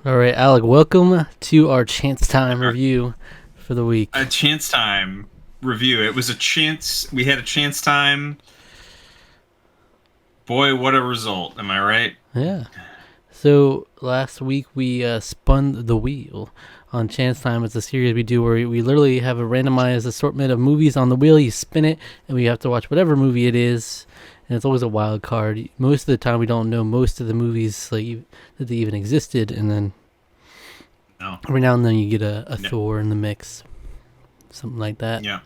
All right, Alec, welcome to our Chance Time review for the week. A chance time review. It was a chance. We had a chance time. Boy, what a result. Am I right? Yeah. So last week we spun the wheel on Chance Time. It's a series we do where we literally have a randomized assortment of movies on the wheel. You spin it, and we have to watch whatever movie it is. And it's always a wild card. Most of the time, we don't know most of the movies that they even existed, and then No. every now and then you get a No. Thor in the mix, something like that. Yeah.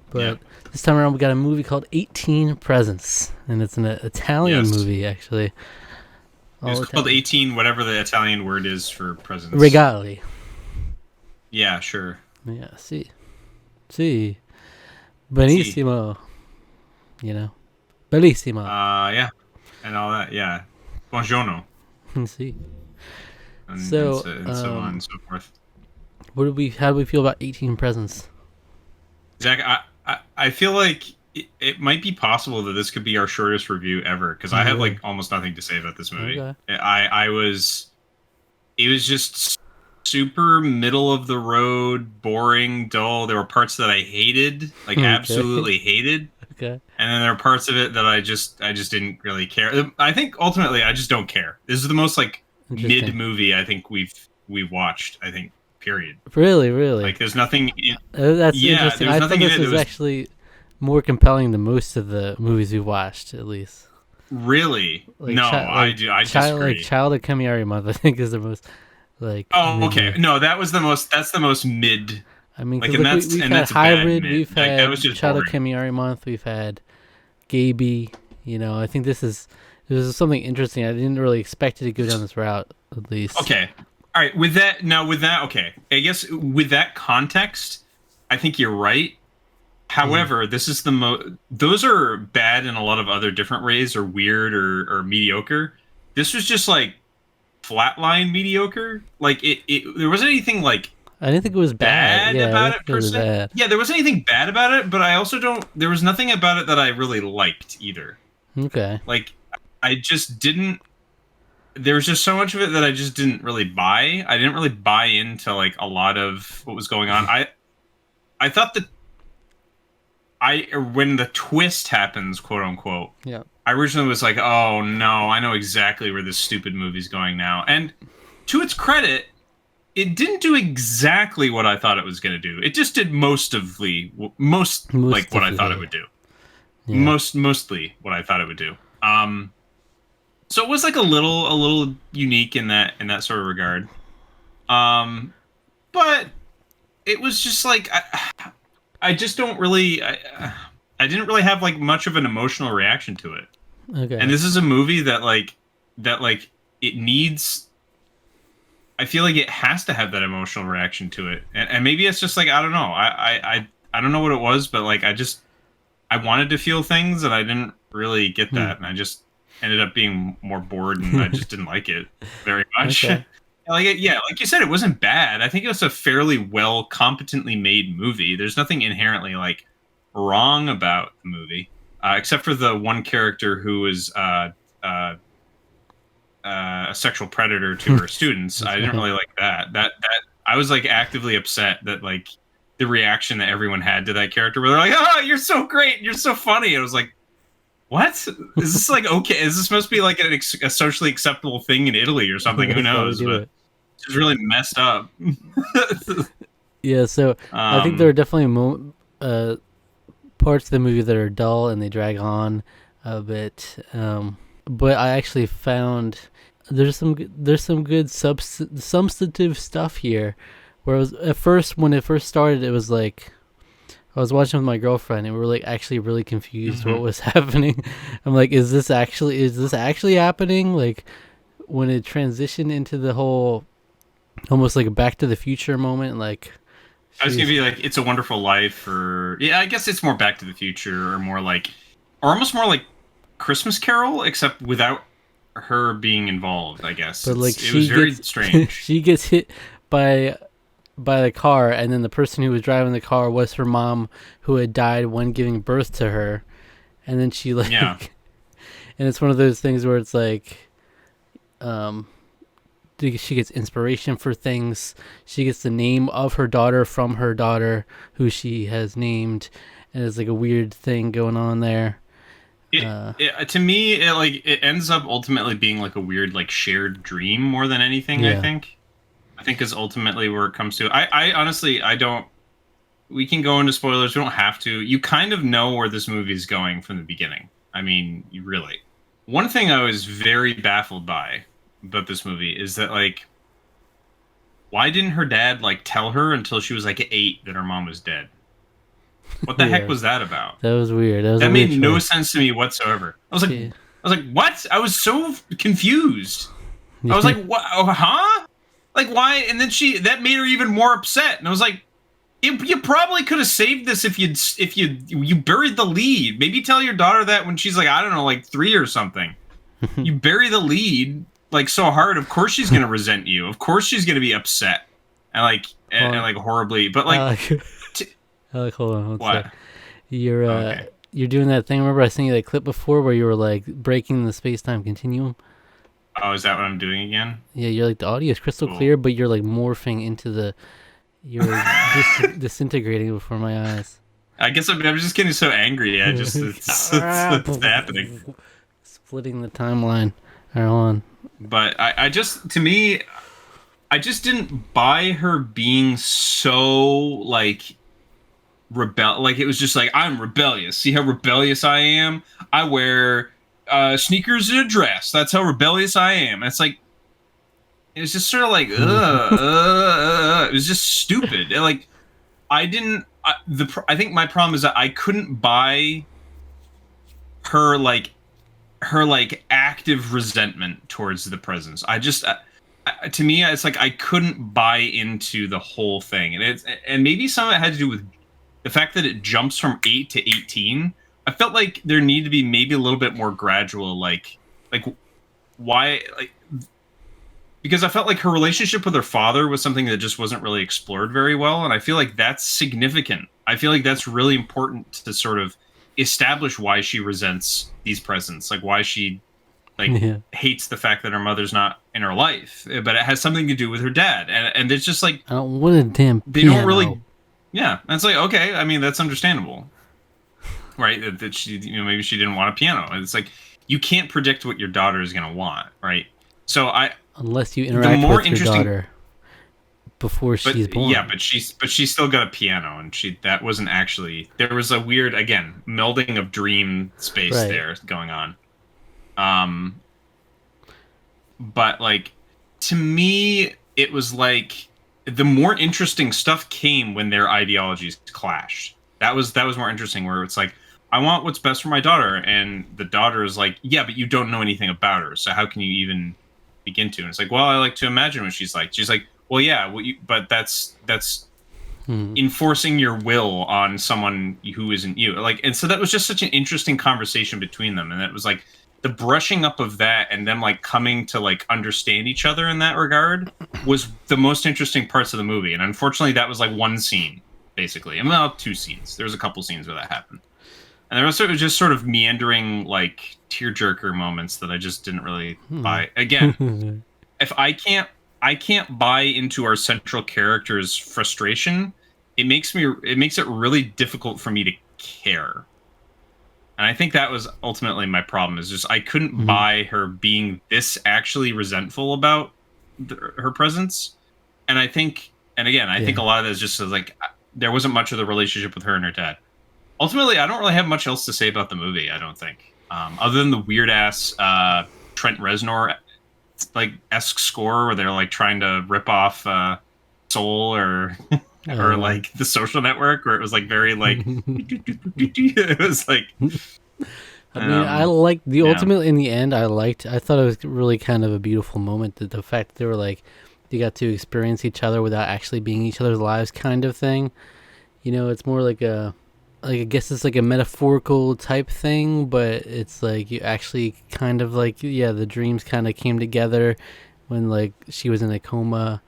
But this time around, we got a movie called 18 Presents, and it's an Italian movie, actually. It's called 18, whatever the Italian word is for presents. Regali. Yeah, sure. Yeah, si. Benissimo. You know. Bellissimo. Yeah. And all that, yeah. Buongiorno. Si. And So, so on and so forth. How do we feel about 18 Presents? Zach, I feel like it might be possible that this could be our shortest review ever, because I have like almost nothing to say about this movie. Okay. It was just super middle of the road, boring, dull. There were parts that I hated, like absolutely hated. Okay. And then there are parts of it that I just didn't really care. I think ultimately I just don't care. This is the most like mid movie I think we've watched, I think, period. Really? Like there's nothing That's interesting. I thought this was actually more compelling than most of the movies we've watched, at least. Really? Like, no, I disagree. Like Child of Cambiari Month, I think, is the most like. Oh, okay. No, that's the most mid. I mean, like, we've had Hybrid, we've had that was just Child of boring. Cambiari Month, we've had Gaby. You know, I think this is something interesting. I didn't really expect it to go down this route, at least. Okay. All right. With that, okay. I guess with that context, I think you're right. However, this is those are bad in a lot of other different ways, or weird, or mediocre. This was just like flatline mediocre. Like there wasn't anything like I didn't think it was bad. about it per se. Yeah, there wasn't anything bad about it, but I also don't. There was nothing about it that I really liked either. Okay. Like I just didn't. There was just so much of it that I just didn't really buy. I didn't really buy into like a lot of what was going on. I thought that when the twist happens, quote unquote. Yeah. I originally was like, oh no, I know exactly where this stupid movie's going now. And to its credit, it didn't do exactly what I thought it was going to do. It just did mostly like what I thought it would do. Yeah. Mostly what I thought it would do. So it was like a little unique in that sort of regard. But it was just like I just don't really I didn't really have like much of an emotional reaction to it. Okay. And this is a movie that it needs. I feel like it has to have that emotional reaction to it, and maybe it's just like I don't know. I don't know what it was, but like I wanted to feel things, and I didn't really get that, and I just ended up being more bored, and I just didn't like it very much. Okay. Like you said, it wasn't bad. I think it was a fairly well, competently made movie. There's nothing inherently like wrong about the movie, except for the one character who is a sexual predator to her students. I didn't really like that. That I was like actively upset that like the reaction that everyone had to that character, where they're like, "Oh, you're so great, you're so funny." I was like, "What? Is this like okay? Is this supposed to be like a socially acceptable thing in Italy or something? Who knows?" But it's really messed up. Yeah, so I think there are definitely parts of the movie that are dull and they drag on a bit. But I actually found there's some good substantive stuff here. Where when it first started, it was like I was watching with my girlfriend and we were like actually really confused what was happening. I'm like, is this actually happening? Like when it transitioned into the whole almost like a Back to the Future moment, like I was gonna be like, It's a Wonderful Life, or yeah, I guess it's more Back to the Future, or more like, or almost more like Christmas Carol, except without her being involved. I guess, but like it was very strange. She gets hit by the car, and then the person who was driving the car was her mom, who had died when giving birth to her, and then she like, and it's one of those things where it's like, she gets inspiration for things. She gets the name of her daughter from her daughter, who she has named, and it's like a weird thing going on there. To me, it ends up ultimately being like a weird like shared dream more than anything. Yeah. I think is ultimately where it comes to. I honestly I don't. We can go into spoilers. We don't have to. You kind of know where this movie is going from the beginning. I mean, you really. One thing I was very baffled by about this movie is that like, why didn't her dad like tell her until she was like 8 that her mom was dead? What the heck was that about? That was weird. That made no sense to me whatsoever. I was like, what? I was so confused. I was like, what? Oh, huh? Like, why? And then that made her even more upset. And I was like, you probably could have saved this if you buried the lead. Maybe tell your daughter that when she's like, I don't know, like 3 or something. You bury the lead like so hard. Of course she's gonna resent you. Of course she's gonna be upset and like horribly. But like, hold on. What? You're doing that thing. Remember I sent you that clip before where you were like breaking the space-time continuum? Oh, is that what I'm doing again? Yeah, you're like the audio is crystal clear, but you're like morphing into the. You're disintegrating before my eyes. I guess I'm just getting so angry. It's happening. Splitting the timeline. All right, hold on. But I just didn't buy her being so like like it was just like, I'm rebellious. See how rebellious I am? I wear sneakers and a dress. That's how rebellious I am. It's like. It was just sort of like, it was just stupid. Like, I think my problem is that I couldn't buy her active resentment towards the presence. To me, it's like I couldn't buy into the whole thing, and maybe some of it had to do with the fact that it jumps from 8 to 18. I felt like there needed to be maybe a little bit more gradual, like why, like. Because I felt like her relationship with her father was something that just wasn't really explored very well, and I feel like that's significant. I feel like that's really important to sort of establish why she resents these presents, like why she hates the fact that her mother's not in her life, but it has something to do with her dad, and it's just like, what a damn they piano. don't really, yeah. And it's like, okay, I mean that's understandable, right? That she, maybe she didn't want a piano, and it's like you can't predict what your daughter is going to want, right? So unless you interact with your daughter before she's born. Yeah, but she still got a piano, and that wasn't actually. There was a weird, again, melding of dream space there going on. But like, to me, it was like the more interesting stuff came when their ideologies clashed. That was more interesting. Where it's like, I want what's best for my daughter, and the daughter is like, yeah, but you don't know anything about her, so how can you even begin to? And it's like, well, I like to imagine what she's like. She's like, well, yeah, but that's enforcing your will on someone who isn't you. Like, and so that was just such an interesting conversation between them, and it was like the brushing up of that, and them like coming to like understand each other in that regard was the most interesting parts of the movie. And unfortunately, that was like one scene, basically. I mean, well, 2 scenes. There was a couple scenes where that happened. And there was just sort of meandering, like, tearjerker moments that I just didn't really buy. Again, if I can't buy into our central character's frustration, it makes it really difficult for me to care. And I think that was ultimately my problem. Is just I couldn't buy her being this actually resentful about her presence. And I think, and again, I think a lot of that is just like there wasn't much of the relationship with her and her dad. Ultimately, I don't really have much else to say about the movie, I don't think. Other than the weird-ass Trent Reznor like esque score where they're like trying to rip off Soul or like The Social Network, where it was like very like it was like I mean, I liked the ultimately in the end. I thought it was really kind of a beautiful moment, that the fact that they were like they got to experience each other without actually being each other's lives, kind of thing. It's more like I guess it's like a metaphorical type thing, but it's like you actually kind of like, the dreams kind of came together when like she was in a coma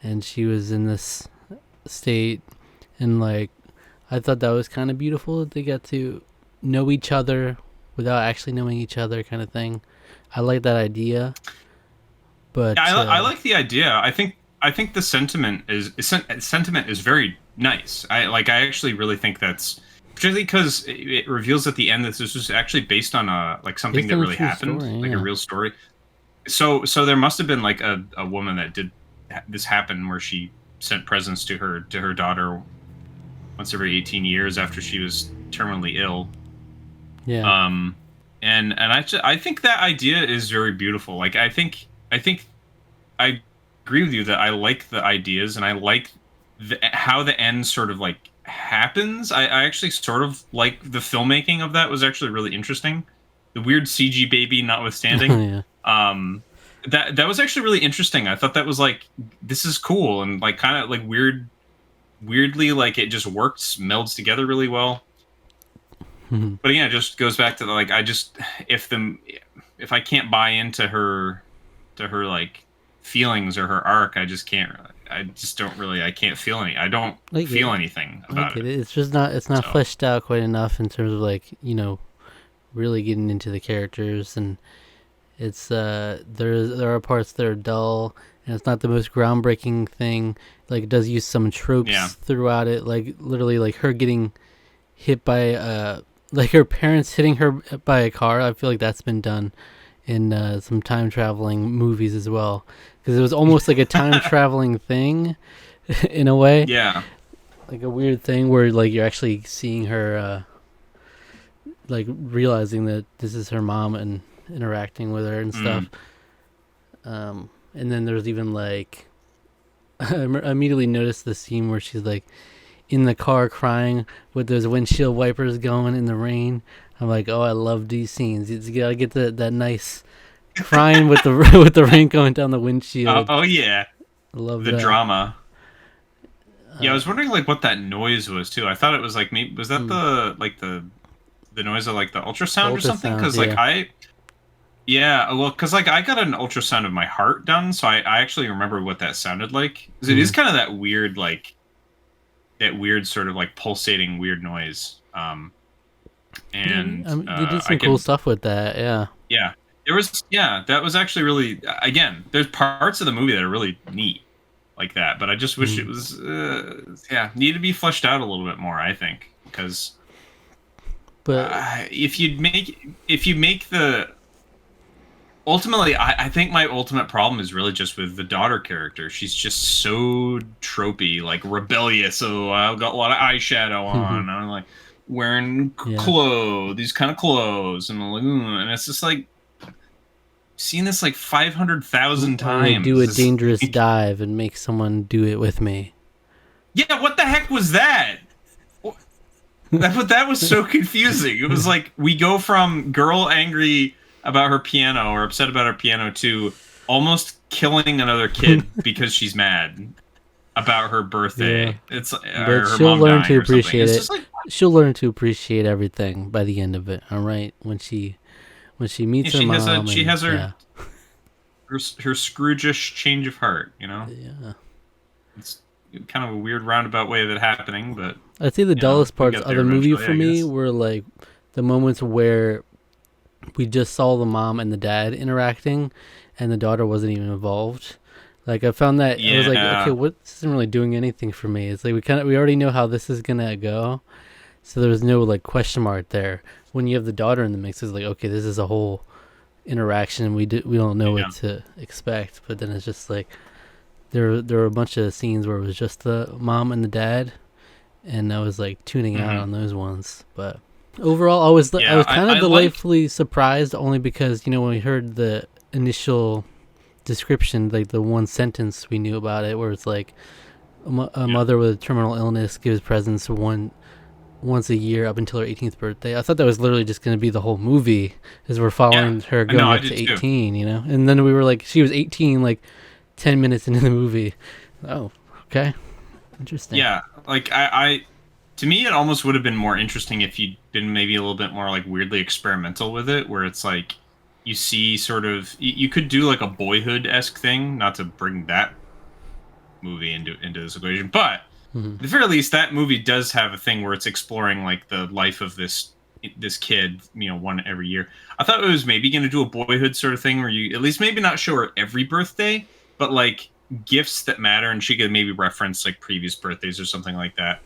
and she was in this state, and like I thought that was kind of beautiful that they got to know each other without actually knowing each other, kind of thing. I like that idea. But I like the idea. I think the sentiment is very nice. I actually really think that's particularly because it reveals at the end that this was actually based on something based that on a really true happened, story, like a yeah. real story. So there must have been like a woman that did this happen where she sent presents to her daughter once every 18 years after she was terminally ill. Yeah. Um, and I think that idea is very beautiful. Like I think I agree with you that I like the ideas and I like how the end sort of like happens. I actually sort of like the filmmaking of that was actually really interesting. The weird CG baby notwithstanding. Yeah. Um, that was actually really interesting. I thought that was like this is cool and like kind of like weirdly like it just works melds together really well. But again, it just goes back to the, like I just if I can't buy into her like feelings or her arc, I just can't. I just don't really. I can't feel any. I don't I get feel it. anything I about get it. it. It's just not. It's not So fleshed out quite enough in terms of like really getting into the characters, and it's there are parts that are dull, and it's not the most groundbreaking thing. Like it does use some yeah, tropes throughout it, like literally like her getting hit by like her parents hitting her by a car. I feel like that's been done in some time traveling movies as well, because it was almost like a time traveling thing in a way, yeah, like a weird thing where like you're actually seeing her like realizing that this is her mom and interacting with her and stuff. mm. And then there's even like I immediately noticed the scene where she's like in the car crying with those windshield wipers going in the rain. I'm like, oh, I love these scenes. You gotta get that nice crying with the with the rain going down the windshield. Oh yeah, I love the that. drama. Yeah, I was wondering like what that noise was too. I thought it was like maybe was that the noise of like the The ultrasound or something? ultrasound, Because like yeah. yeah, well, because like I got an ultrasound of my heart done, so I actually remember what that sounded like. 'Cause it is Mm. kind of that weird like that weird sort of like pulsating weird noise. Yeah, And they did I some cool can stuff with that. Yeah. yeah, there was yeah that was actually really again. There's parts of the movie that are really neat like that, but I just wish it Mm. was yeah need to be fleshed out a little bit more. I think because But if you make the ultimately, I think my ultimate problem is really just with the daughter character. She's just so tropey, like rebellious. Oh, I've got a lot of eyeshadow on. I'm like wearing yeah, clothes, these kind of clothes, and I'm like, and it's just like seen this like 500,000 I'm gonna do a times. dangerous dive and make someone do it with me. Yeah, what the heck was that? That was so confusing. It was like we go from girl angry about her piano or upset about her piano to almost killing another kid because she's mad about her Yeah, birthday. It's but or her she'll mom learn to dying or something. appreciate It's it. just like She'll learn to appreciate everything by the end of it. All right, when she yeah, meets her mom, she and has yeah, her Scrooge-ish change of heart. You know, yeah. it's kind of a weird roundabout way of it happening, but I'd say the dullest we parts got of there the movie eventually, for I me guess. were like the moments where we just saw the mom and the dad interacting, and the daughter wasn't even involved. Like I found that I was like, okay, Yeah. what this isn't really doing anything for me. It's like we already know how this is gonna go, so there was no like question mark there. When you have the daughter in the mix, it's like, okay, this is a whole interaction. We don't know what Yeah. to expect, but then it's just like there were a bunch of scenes where it was just the mom and the dad, and I was like tuning out Hmm. on those ones. But overall, I Yeah, was kind of I like delightfully surprised, only because when we heard the initial description, like the one sentence we knew about it, where it's like a yeah. mother with terminal illness gives presents once a year up until her 18th birthday. I thought that was literally just going to be the whole movie, as we're Yeah. following her No, going I up to did too. 18, and then we were like, she was 18 like 10 minutes into the movie. Oh, okay, interesting. Yeah, like to me, it almost would have been more interesting if you'd been maybe a little bit more like weirdly experimental with it, where it's like you see sort of you could do like a Boyhood esque thing, not to bring that movie into this equation, but Hmm. at the very least, that movie does have a thing where it's exploring like the life of this this kid, one every year. I thought it was maybe going to do a Boyhood sort of thing where you at least maybe not show her every birthday, but like gifts that matter, and she could maybe reference like previous birthdays or something like that.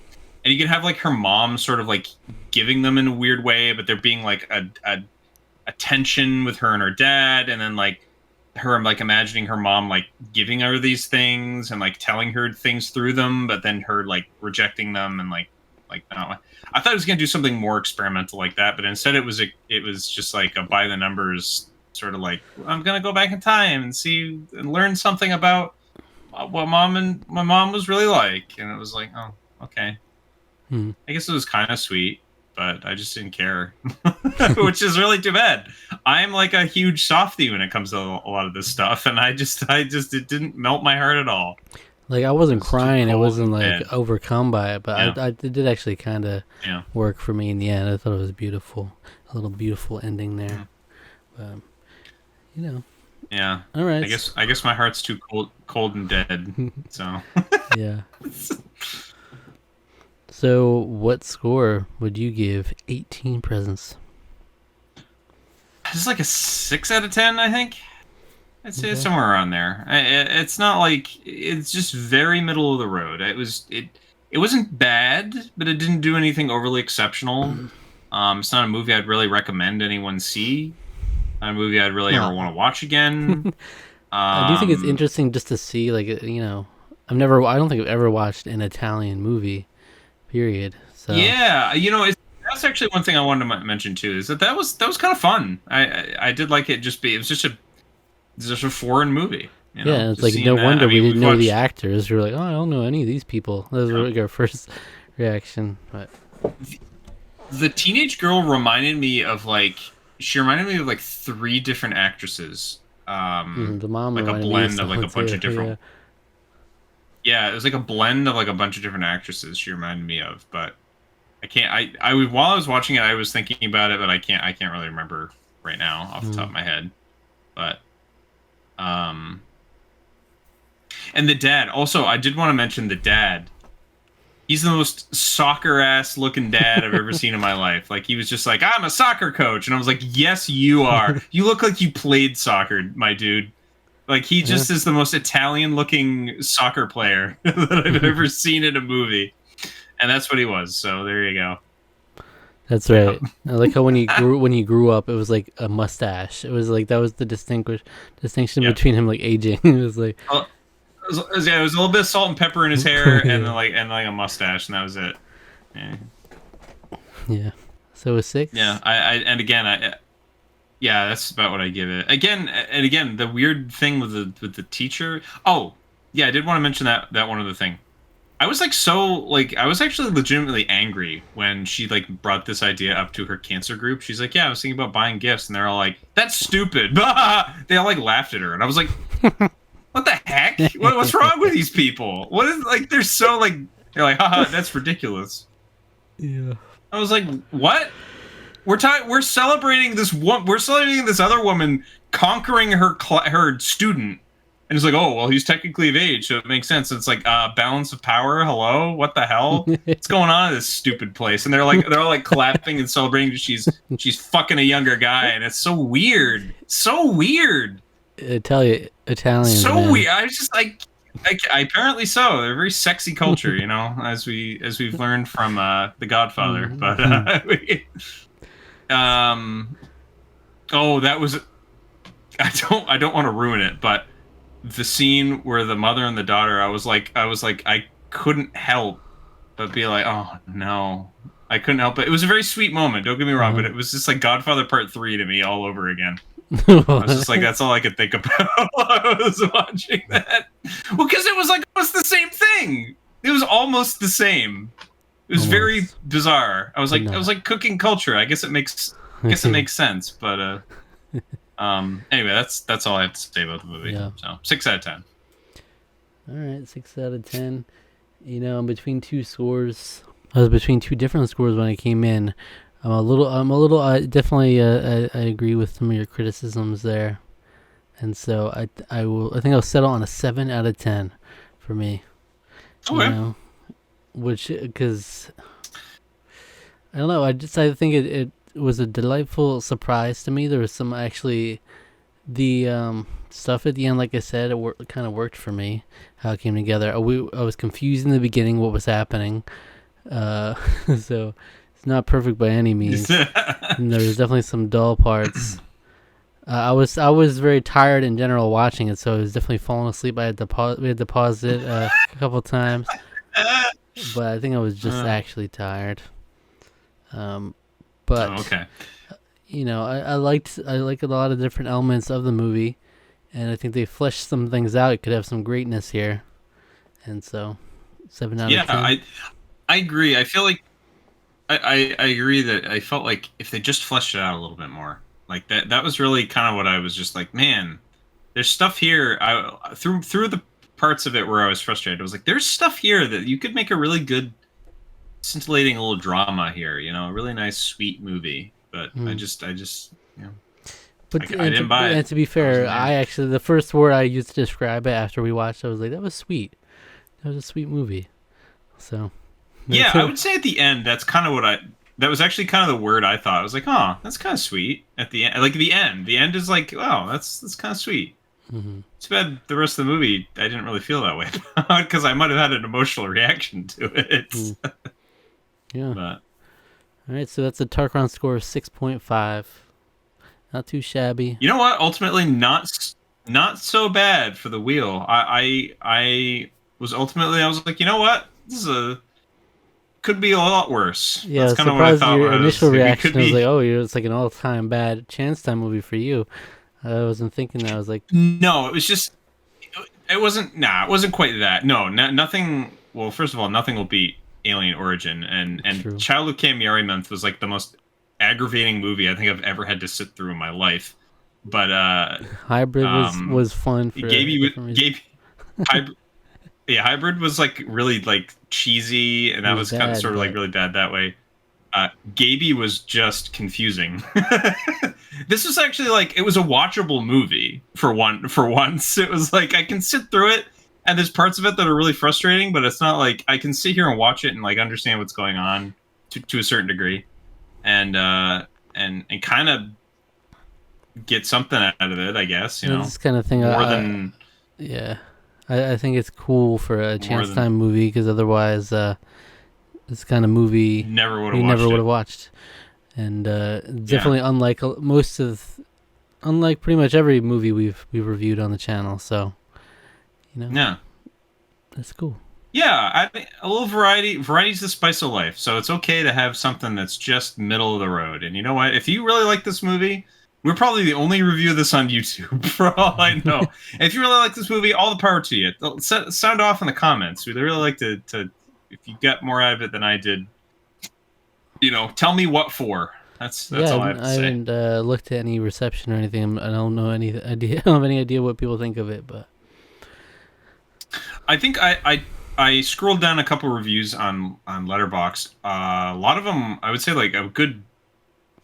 And you could have like her mom sort of like giving them in a weird way, but there being like a tension with her and her dad, and then like her like imagining her mom like giving her these things and like telling her things through them, but then her like rejecting them and like no. I thought it was gonna do something more experimental like that, but instead it was just like a by the numbers sort of like, I'm gonna go back in time and see and learn something about what my mom was really like, and it was like, oh, okay. I guess it was kind of sweet, but I just didn't care, which is really too bad. I'm like a huge softie when it comes to a lot of this stuff, and I just it didn't melt my heart at all. Like I wasn't crying, I wasn't like overcome by it, but Yeah. it did actually kind of work for me in the end. I thought it was beautiful, a little beautiful ending there. Yeah. All right. I guess my heart's too cold and dead. So. Yeah. So, what score would you give 18 Presents? It's like a 6 out of 10, I think. I'd say it's somewhere around there. It's not like, it's just very middle of the road. It wasn't bad, but it didn't do anything overly exceptional. It's not a movie I'd really recommend anyone see. Not a movie I'd really ever want to watch again. I do think it's interesting just to see, like, I don't think I've ever watched an Italian movie. Period. So. Yeah, that's actually one thing I wanted to mention too. Is that was kind of fun. I did like it. It was just a foreign movie. Yeah, it's like no wonder we didn't know the actors. We were like, oh, I don't know any of these people. That was like our first reaction. But the teenage girl reminded me of like 3 different actresses. The mom like a blend of like a bunch of different. Yeah, it was like a blend of like a bunch of different actresses she reminded me of, but I can't. While I was watching it, I was thinking about it, but I can't really remember right now off the top of my head. But, and the dad. Also, I did want to mention the dad. He's the most soccer ass looking dad I've ever seen in my life. Like he was just like, I'm a soccer coach, and I was like, yes, you are. You look like you played soccer, my dude. Like, he just is the most Italian-looking soccer player that I've ever seen in a movie. And that's what he was, so there you go. That's right. I like how when he grew up, it was like a mustache. It was like, that was the distinction between him, like, aging. It was like... it was a little bit of salt and pepper in his hair, and then like a mustache, and that was it. Yeah. So a 6? Yeah, yeah, that's about what I give it. Again, the weird thing with the teacher. Oh, yeah, I did want to mention that one other thing. I was I was actually legitimately angry when she like brought this idea up to her cancer group. She's like, yeah, I was thinking about buying gifts, and they're all like, that's stupid. They all like laughed at her, and I was like, what the heck? What's wrong with these people? What is like? They're so like, they're like, haha, that's ridiculous. Yeah. I was like, what? We're celebrating this one. We're celebrating this other woman conquering her student, and it's like, oh well, he's technically of age, so it makes sense. It's like balance of power. Hello, what the hell? What's going on in this stupid place? And they're all like clapping and celebrating. She's fucking a younger guy, and it's so weird. So weird. Italian. So man. weird. I was just like. Apparently so. They're a very sexy culture, as we've learned from The Godfather. But that was. I don't want to ruin it, but the scene where the mother and the daughter, I was like, I couldn't help but be like, oh no, I couldn't help it. It was a very sweet moment. Don't get me wrong, but it was just like Godfather Part 3 to me all over again. I was just like, that's all I could think about while I was watching that. Well, because it was like almost the same thing. It was almost the same. It was very bizarre. I was like cooking culture. I guess it makes sense. But anyway, that's all I have to say about the movie. Yeah. So 6 out of 10. All right, 6 out of 10. I'm between two scores. I was between two different scores when I came in. I definitely I agree with some of your criticisms there, and so I think I'll settle on a 7 out of 10 for me. Okay. Which, because I don't know, I think was a delightful surprise to me. There was some actually the stuff at the end, like I said, it kind of worked for me. How it came together. I was confused in the beginning what was happening, so it's not perfect by any means. And there was definitely some dull parts. I was very tired in general watching it, so I was definitely falling asleep. We had to pause it a couple times, but I think I was just actually tired. But okay. I liked a lot of different elements of the movie, and I think they fleshed some things out. It could have some greatness here, and so 7 out of 10. Yeah, I agree. I feel like I agree that I felt like if they just fleshed it out a little bit more, like that was really kind of what I was just like, man, there's stuff here. Through the parts of it where I was frustrated, I was like, there's stuff here that you could make a really good, scintillating little drama here. A really nice, sweet movie. But I just But I didn't buy it. And to be fair, I actually, the first word I used to describe it after we watched, I was like, that was sweet. That was a sweet movie. So. Yeah, I would say at the end, that's kind of that was actually kind of the word I thought. I was like, oh, that's kind of sweet at the end. Like the end. The end is like, oh, that's kind of sweet. Mm-hmm. It's bad the rest of the movie, I didn't really feel that way because I might have had an emotional reaction to it. Yeah. But. All right, so that's a Tarqaron score of 6.5. Not too shabby. You know what? Ultimately, not so bad for the wheel. I was like, you know what? This could be a lot worse. Yeah, that's kind of what I thought. Your initial reaction was like, oh, it's like an all-time bad chance time movie for you. I wasn't thinking that. I was like, no, it was just, it wasn't. Nah, it wasn't quite that. No, nothing. Well, first of all, nothing will beat Alien Origin, and True. Child of Cambiari Month was like the most aggravating movie I think I've ever had to sit through in my life. But Hybrid was fun for Hybrid was like really like cheesy, and that was kind of sort of like really bad that way. Gaby was just confusing. This was actually like, it was a watchable movie for once. It was like I can sit through it, and there's parts of it that are really frustrating, but it's not like I can sit here and watch it and like understand what's going on to a certain degree, and kind of get something out of it, I guess. This kind of thing. Yeah, I think it's cool for a chance time movie, because otherwise, this kind of movie you never would have watched. And definitely unlike pretty much every movie we've reviewed on the channel. So, yeah, that's cool. Yeah, I think a little variety. Variety's the spice of life. So it's okay to have something that's just middle of the road. And you know what? If you really like this movie, we're probably the only review of this on YouTube, for all I know. If you really like this movie, all the power to you. Sound off in the comments. We'd really like to if you got more out of it than I did, tell me what for. That's all I have to say. I haven't looked at any reception or anything. I don't know any idea. I don't have any idea what people think of it, but I think I scrolled down a couple reviews on Letterboxd. A lot of them, I would say, like a good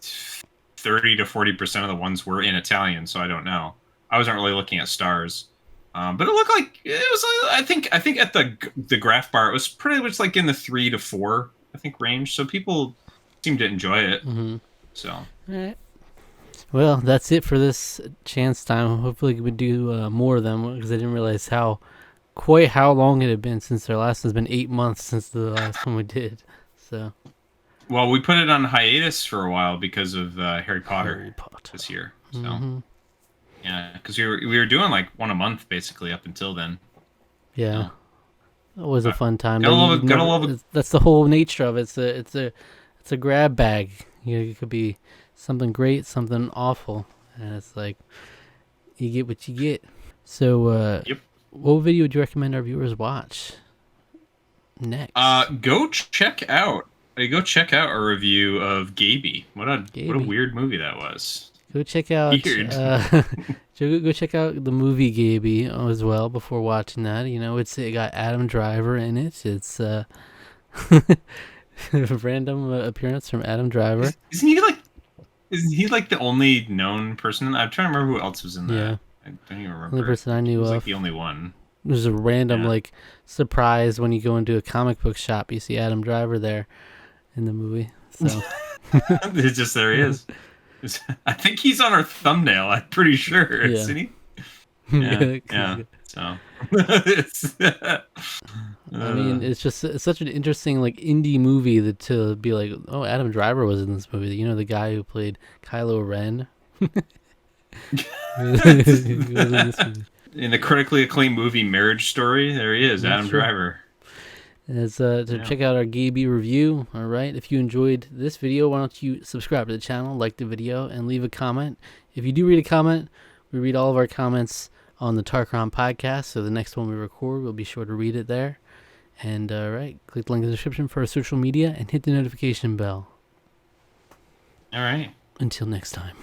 30 to 40% of the ones were in Italian, so I don't know. I wasn't really looking at stars, but it looked like it was. I think at the graph bar, it was pretty much like in the 3 to 4, I think, range. So people seem to enjoy it. Mm-hmm. So. All right. Well, that's it for this chance time. Hopefully, we do more of them, because I didn't realize how long it had been since our last. It's been 8 months since the last one we did. So. Well, we put it on hiatus for a while because of Harry Potter this year. So. Mm-hmm. Yeah, because we were doing like one a month basically up until then. Yeah, it was a fun time. Gotta love it. That's the whole nature of it. It's a grab bag. It could be something great, something awful, and it's like you get what you get. So, yep. What video would you recommend our viewers watch next? Go check out our review of Gaby. What a weird movie that was. Go check out go check out the movie Gaby as well before watching that. It got Adam Driver in it. It's a random appearance from Adam Driver. Isn't he like the only known person? I'm trying to remember who else was in that. Yeah. I don't even remember. The only person I knew of. Like the only one. There's a random surprise when you go into a comic book shop. You see Adam Driver there in the movie. So It's just there he is. I think he's on our thumbnail. I'm pretty sure, isn't he? Yeah. So, I mean, it's such an interesting like indie movie that to be like, oh, Adam Driver was in this movie. You know, the guy who played Kylo Ren. He was in this movie. In the critically acclaimed movie Marriage Story, there he is, Adam Driver. Check out our Gaby review. All right, if you enjoyed this video, why don't you subscribe to the channel, like the video, and leave a comment. If you do read a comment, we read all of our comments on the Tarqaron podcast, so the next one we record, we'll be sure to read it there. And click the link in the description for our social media and hit the notification bell. All right. Until next time.